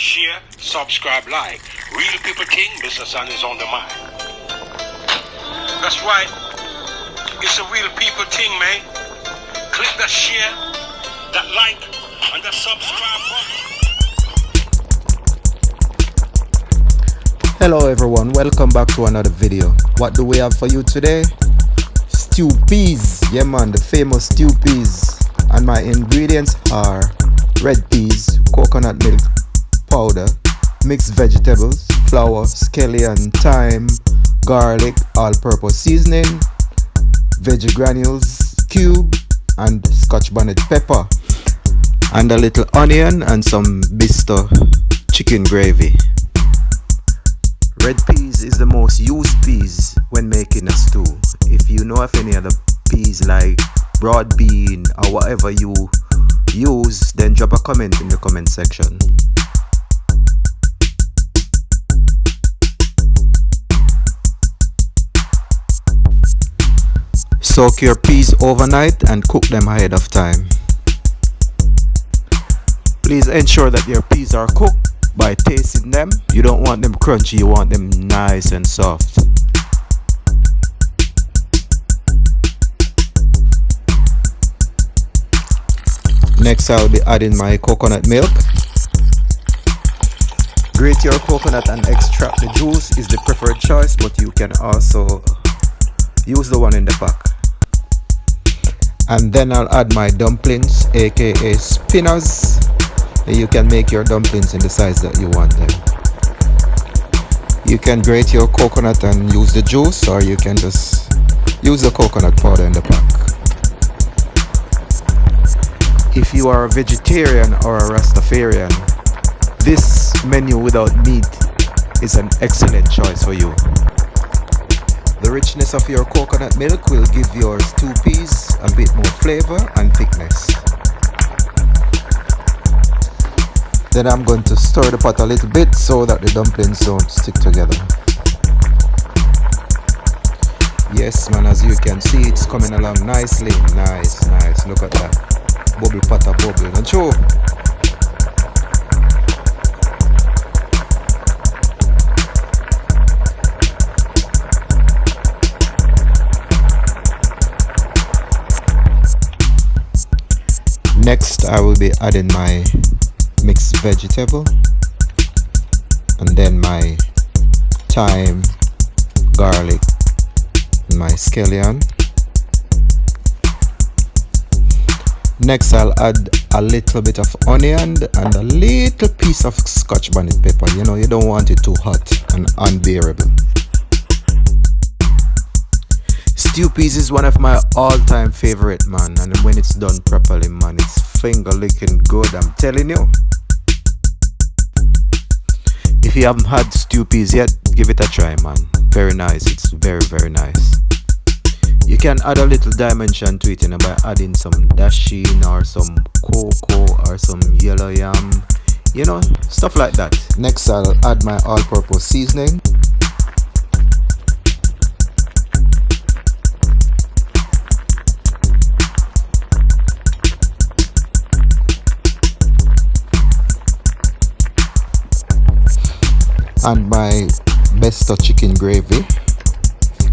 share, subscribe, like. Real people think Mr. Sun is on the mic. That's right. It's a real people thing, man. Click that share, that like, and that subscribe button. Hello everyone, welcome back to another video. What do we have for you today? Stew peas. Yeah man, the famous stew peas. And my ingredients are red peas, coconut milk powder, mixed vegetables, flour, scallion, thyme, garlic, all-purpose seasoning, veggie granules cube, and scotch bonnet pepper, and a little onion and some bisto chicken gravy. Red peas is the most used peas when making a stew. If you know of any other peas like broad bean or whatever you use, then drop a comment in the comment section. Soak your peas overnight and cook them ahead of time. Please ensure that your peas are cooked by tasting them. You don't want them crunchy, you want them nice and soft. Next I'll be adding my coconut milk. Grate your coconut and extract the juice is the preferred choice, but you can also use the one in the pack. And then I'll add my dumplings, aka spinners. You can make your dumplings in the size that you want them. You can grate your coconut and use the juice, or you can just use the coconut powder in the pack. If you are a vegetarian or a Rastafarian, this menu without meat is an excellent choice for you. The richness of your coconut milk will give your stew peas a bit more flavor and thickness. Then I'm going to stir the pot a little bit so that the dumplings don't stick together. Yes man, as you can see, it's coming along nicely. Nice. Look at that. Bubble potter bubble. And show. Next, I will be adding my mixed vegetable and then my thyme, garlic, and my scallion. Next, I'll add a little bit of onion and a little piece of scotch bonnet pepper. You know, you don't want it too hot and unbearable. Stew peas is one of my all-time favorite, man, and when it's done properly, man, it's finger-licking good, I'm telling you. If you haven't had stew peas yet, give it a try, man. Very nice. It's very nice. You can add a little dimension to it, you know, by adding some dasheen or some cocoa or some yellow yam, you know, stuff like that. Next, I'll add my all-purpose seasoning. And my besto chicken gravy,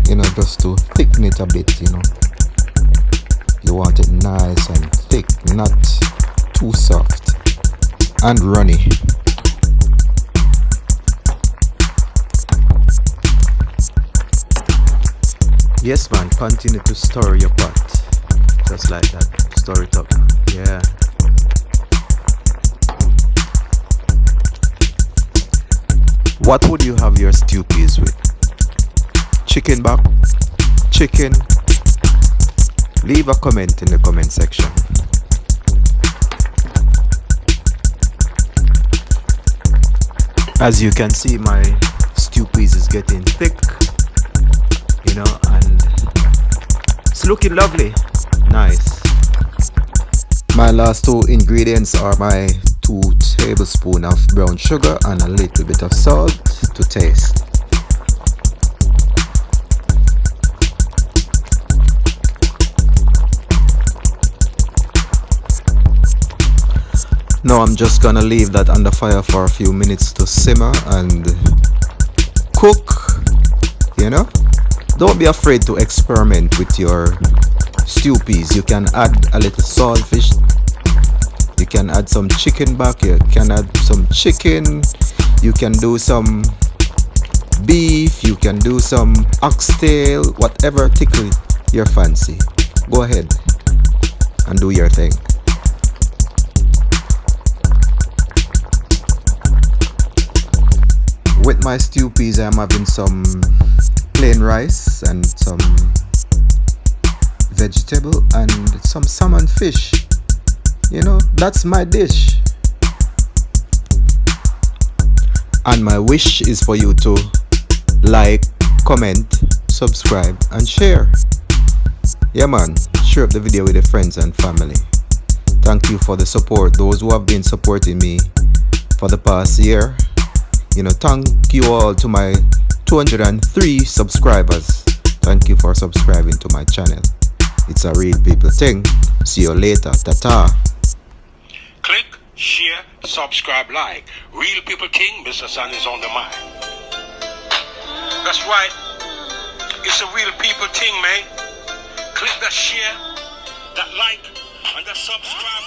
you know, just to thicken it a bit, you know. You want it nice and thick, not too soft and runny. Yes man, continue to stir your pot, just like that. Stir it up, yeah. What would you have your stew peas with? Chicken back? Chicken? Leave a comment in the comment section. As you can see, my stew peas is getting thick, you know, and it's looking lovely. Nice. My last two ingredients are my 2 tablespoons of brown sugar and a little bit of salt to taste. Now I'm just gonna leave that under fire for a few minutes to simmer and cook, you know. Don't be afraid to experiment with your stew peas. You can add a little saltfish, you can add some chicken back, you can add some chicken, you can do some beef, you can do some oxtail, whatever tickle your fancy. Go ahead and do your thing. With my stew peas, I'm having some plain rice and some vegetable and some salmon fish. You know, that's my dish. And my wish is for you to like, comment, subscribe and share. Yeah man, share up the video with your friends and family. Thank you for the support, those who have been supporting me for the past year. You know, thank you all to my 203 subscribers. Thank you for subscribing to my channel. It's a real people thing. See you later. Ta-ta. Click, share, subscribe, like. Real people thing, Mr. Sun is on the mind. That's right. It's a real people thing, man. Click that share, that like, and that subscribe.